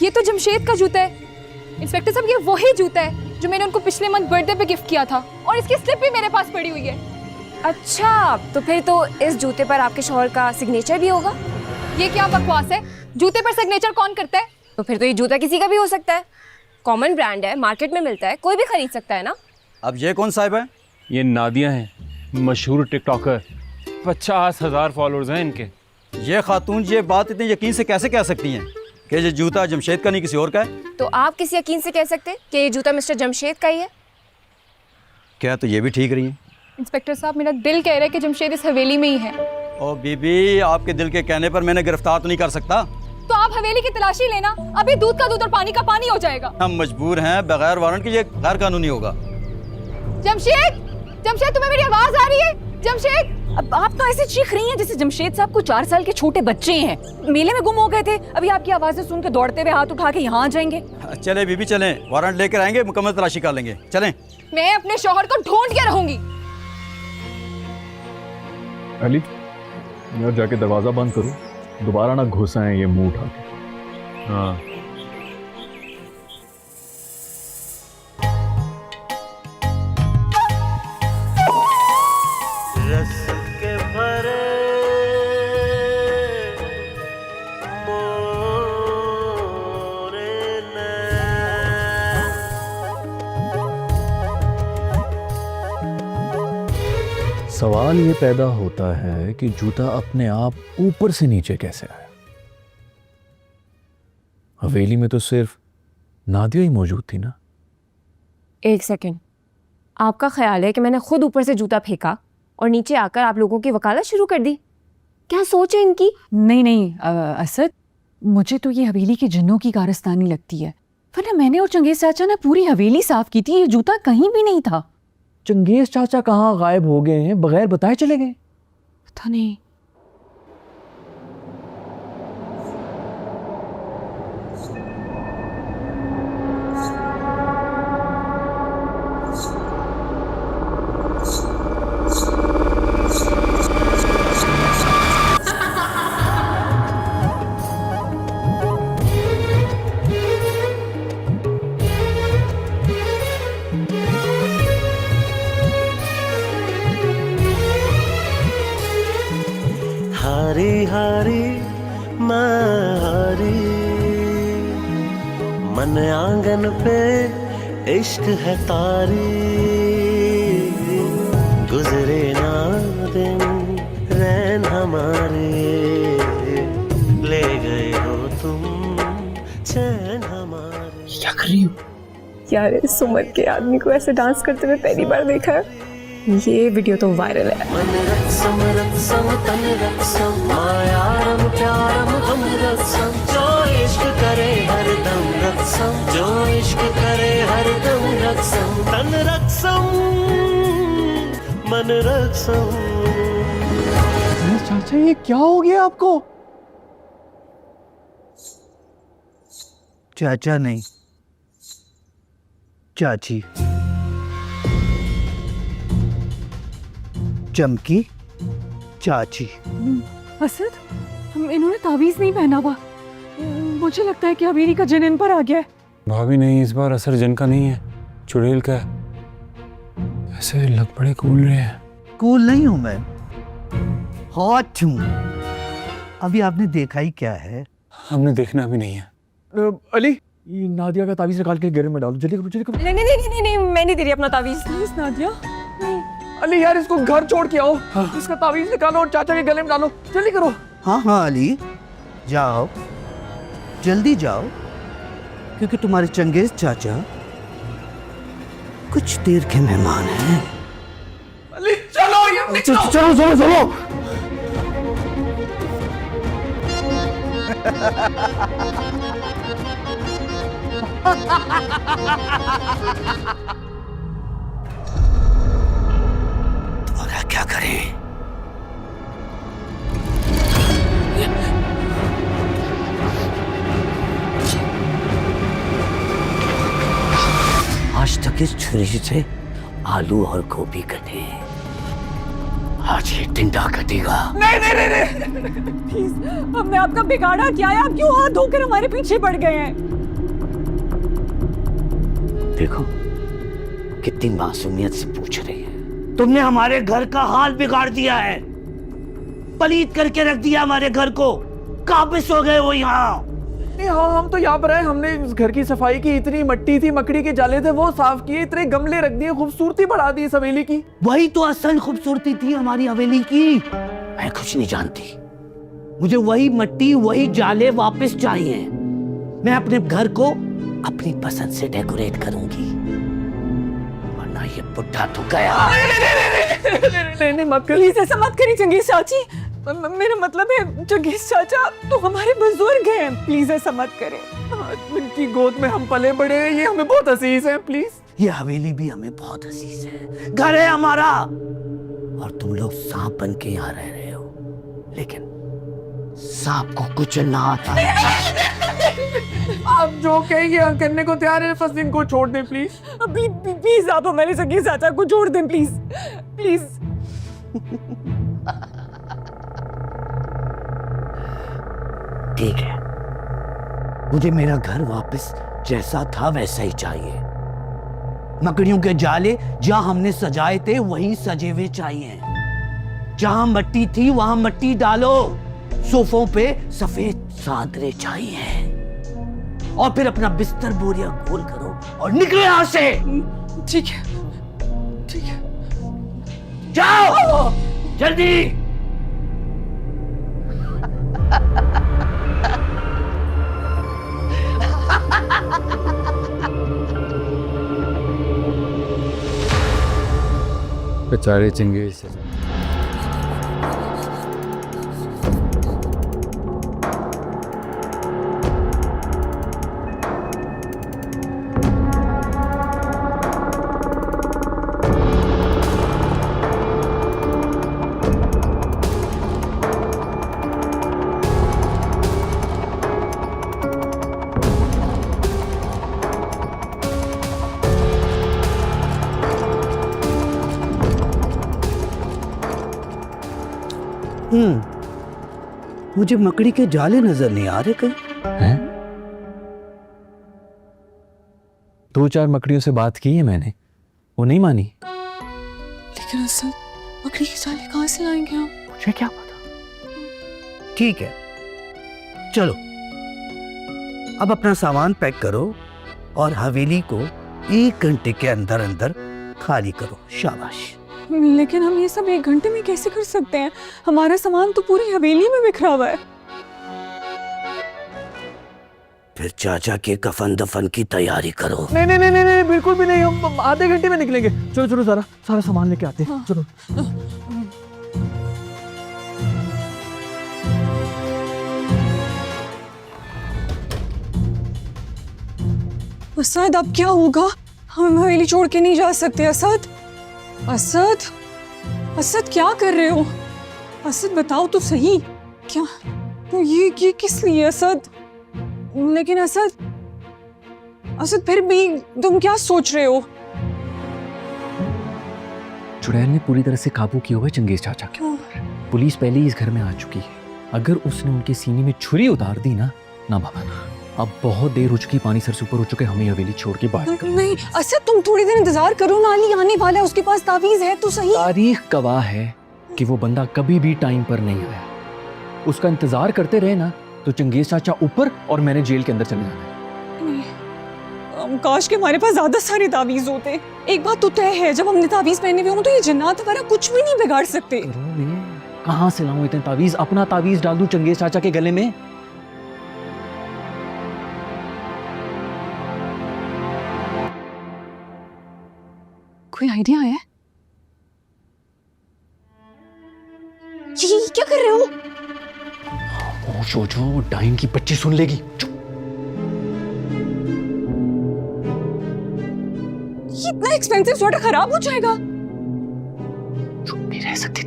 ये तो जमशेद का जूता है। इंस्पेक्टर साहब, ये वही जूता है जो मैंने उनको पिछले मंथ बर्थडे पे गिफ्ट किया था, और इसकी स्लिप भी मेरे पास पड़ी हुई है। अच्छा, तो फिर तो इस जूते पर आपके शौहर का सिग्नेचर भी होगा। ये क्या बकवास है? जूते पर सिग्नेचर कौन करता है? तो फिर तो ये जूता किसी का भी हो सकता है। कॉमन ब्रांड है, मार्केट में मिलता है, कोई भी खरीद सकता है ना। अब ये कौन साहब है? ये नादिया हैं, मशहूर टिकटॉकर। 50,000 फॉलोअर्स हैं इनके। ये खातून ये बात इतने यकीन से कैसे कह सकती हैं कि ये जूता जमशेद का नहीं किसी और का है? तो आप किस यकीन से कह सकते हैं कि ये जूता मिस्टर जमशेद का ही है? क्या तो ये भी ठीक रही हैं? इंस्पेक्टर साहब, मेरा दिल कह रहा है कि जमशेद इस हवेली में ही है। ओ बीबी, आपके दिल के कहने पर मैंने गिरफ्तार तो नहीं कर सकता। तो आप हवेली की तलाशी लेना, अभी दूध का दूध और पानी का पानी हो जाएगा। हम मजबूर हैं, बगैर वारंट के ये गैर कानूनी होगा। जमशेद, जमशेद, तुम्हें मेरी आवाज आ रही है? जमशेद! अब आप तो ऐसे चीख रही हैं जैसे जमशेद साहब को 4 साल के छोटे बच्चे हैं। मेले में गुम हो गए थे, अभी आपकी आवाजें सुन के दौड़ते हुए हाथ उठा के यहाँ आ जाएंगे। चले बीबी चलें, वारंट लेकर आएंगे, मुकम्मल तलाशी कर लेंगे। चलें। मैं अपने शौहर को ढूंढ के रहूंगी। अली, यार जाके दरवाजा बंद करो, दोबारा ना घुस आए ये मुंह उठा के। हाँ, सवाल ये पैदा होता है कि जूता अपने आप ऊपर से नीचे कैसे आया? हवेली में तो सिर्फ नादिया ही मौजूद थी ना। एक सेकंड, आपका ख्याल है कि मैंने खुद ऊपर से जूता फेंका और नीचे आकर आप लोगों की वकालत शुरू कर दी? क्या सोच है इनकी? नहीं नहीं असद, मुझे तो ये हवेली के जिन्नों की कारस्तानी लगती है, वरना मैंने और चंगेज चाचा ने पूरी हवेली साफ की थी, ये जूता कहीं भी नहीं था। चंगेज चाचा कहाँ गायब हो गए हैं, बगैर बताए चले गए? पता नहीं। हारी हारी मैं हारी, मन आंगन पे इश्क है तारी, गुजरे ना दिन रैन हमारे, ले गए हो तुम चैन हमारे। क्या कर रही हो? यार, इस उम्र के आदमी को ऐसे डांस करते हुए पहली बार देखा है। ये वीडियो तो वायरल है। मन रत्सम रत्सम तन रत्सम, मायारम प्यारम हम रत्सम, जो इश्क करे हर दम रत्सम, जो इश्क करे हर दम रत्सम, तन रत्सम मन रत्सम। चाचा, ये क्या हो गया आपको? चाचा नहीं, चाची। चमकी चाची। असद, इन्होंने तावीज नहीं पहना हुआ, मुझे लगता है कि हवेली का जिन इन पर आ गया है। भाभी नहीं, इस बार असर जन का नहीं है, चुड़ैल का है। ऐसे लग बड़े कूल रहे हैं। कूल नहीं हूं मैं, हॉट हूं। अभी आपने देखा ही क्या है? हमने देखना भी नहीं है। अली, ये नादिया का तावीज निकाल के गले में डालो, जल्दी करो, जल्दी करो। नहीं नहीं नहीं नहीं, मैं नहीं दे रही अपना तावीज। प्लीज नादिया। अली यार, इसको घर छोड़ के आओ। इसका तावीज निकालो और चाचा के गले में डालो, जल्दी करो। हाँ हाँ अली, जाओ, जल्दी जाओ, क्योंकि तुम्हारे चंगेज चाचा कुछ देर के मेहमान हैं। अली चलो, ये चलो चलो चलो चलो। तुम्हारा क्या करें? आज तक इस छुरी से आलू और गोभी कटे, आज ये टिंडा कटेगा। नहीं नहीं नहीं नहीं प्लीज, हमने आपका बिगाड़ा क्या है? आप क्यों हाथ धोकर हमारे पीछे पड़ गए हैं? देखो कितनी मासूमियत से पूछ रही है। तुमने हमारे घर का हाल बिगाड़ दिया है, पलीत करके रख दिया हमारे घर को। काबिज हो गए वो यहाँ। हाँ, हम तो यहाँ पर आए, हमने इस घर की सफाई की, इतनी मट्टी थी, मकड़ी के जाले थे वो साफ किए, इतने गमले रख दिए, खूबसूरती बढ़ा दी इस हवेली की। वही तो असल खूबसूरती थी हमारी हवेली की। मैं कुछ नहीं जानती, मुझे वही मट्टी वही जाले वापस चाहिए। मैं अपने घर को अपनी पसंद से डेकोरेट करूंगी, वरना ये बुढ़ा तो गया। नहीं मत कर, प्लीज ऐसा मत करिए चंगेज चाची। मेरा मतलब है चंगेज चाचा तो हमारे बुजुर्ग हैं, प्लीज ऐसा मत करें। इनकी गोद में हम पले बड़े हैं, ये हमें बहुत अजीज है, प्लीज। ये हवेली भी हमें बहुत अजीज है, घर है हमारा। और तुम लोग सांप बन के यहाँ रह रहे हो, लेकिन सांप को कुचलना आता है। आप जो कहेंगे हम करने को तैयार है, बस इनको छोड़ दें प्लीज। प्लीज आप हमारे चंगेज चाचा को छोड़ दें, प्लीज प्लीज। ठीक है, मुझे मेरा घर वापस जैसा था वैसा ही चाहिए। मकड़ियों के जाले जहां हमने सजाए थे वहीं सजे हुए चाहिए। जहां मट्टी थी वहां मट्टी डालो। सोफों पे सफेद चादरें चाहिए। और फिर अपना बिस्तर बोरिया गोल करो और निकलो यहां से। ठीक है ठीक है, जाओ जल्दी। बेचारे चंगेज। मुझे मकड़ी के जाले नजर नहीं आ रहे कहीं। हैं? 2-4 मकड़ियों से बात की है मैंने, वो नहीं मानी। लेकिन असल मकड़ी के जाले कहाँ से लाएंगे हम? मुझे क्या पता। ठीक है, चलो अब अपना सामान पैक करो और हवेली को 1 घंटे के अंदर अंदर खाली करो। शाबाश। लेकिन हम ये सब 1 घंटे में कैसे कर सकते हैं? हमारा सामान तो पूरी हवेली में बिखरा हुआ है। फिर चाचा के कफन दफन की तैयारी करो। नहीं नहीं नहीं नहीं, बिल्कुल भी नहीं, हम आधे घंटे में निकलेंगे। चलो चलो सारा सामान लेके आते हैं। चलो। असद अब क्या होगा? हम हवेली छोड़ के नहीं जा सकते। असद असद असद क्या कर रहे हो? असद बताओ तो सही, क्या तो ये किस लिए असद? लेकिन असद फिर भी तुम क्या सोच रहे हो? चुड़ैल ने पूरी तरह से काबू किया हुआ है चंगेज चाचा के ऊपर। पुलिस पहले ही इस घर में आ चुकी है। अगर उसने उनके सीने में छुरी उतार दी ना बाबा, अब बहुत देर हो चुकी, पानी सर से ऊपर हो चुके, हमें हवेली छोड़ के बाहर निकलना। नहीं असद, तुम थोड़ी देर इंतजार करो ना, अली आने वाला है, उसके पास तावीज है तो सही। तारीख गवाह है कि वो बंदा कभी भी टाइम पर नहीं आया। उसका इंतजार करते रहे ना तो चंगेज चाचा ऊपर और मैंने जेल के अंदर चले जाना है। काश के हमारे पास ज्यादा सारे तावीज होते। एक बात तो तय है, जब हमने तावीज पहने हुए हों तो ये जिन्नात हमारा कुछ भी नहीं बिगाड़ सकते। कहाँ से लाऊं इतने तावीज? अपना तावीज डाल दूं चंगेज चाचा के गले में? कोई आइडिया है? ये क्या कर रहे हो? जो डाइन की बच्ची सुन लेगी। चुप। ये इतना एक्सपेंसिव सोडा खराब हो जाएगा। चुप नहीं रह सकती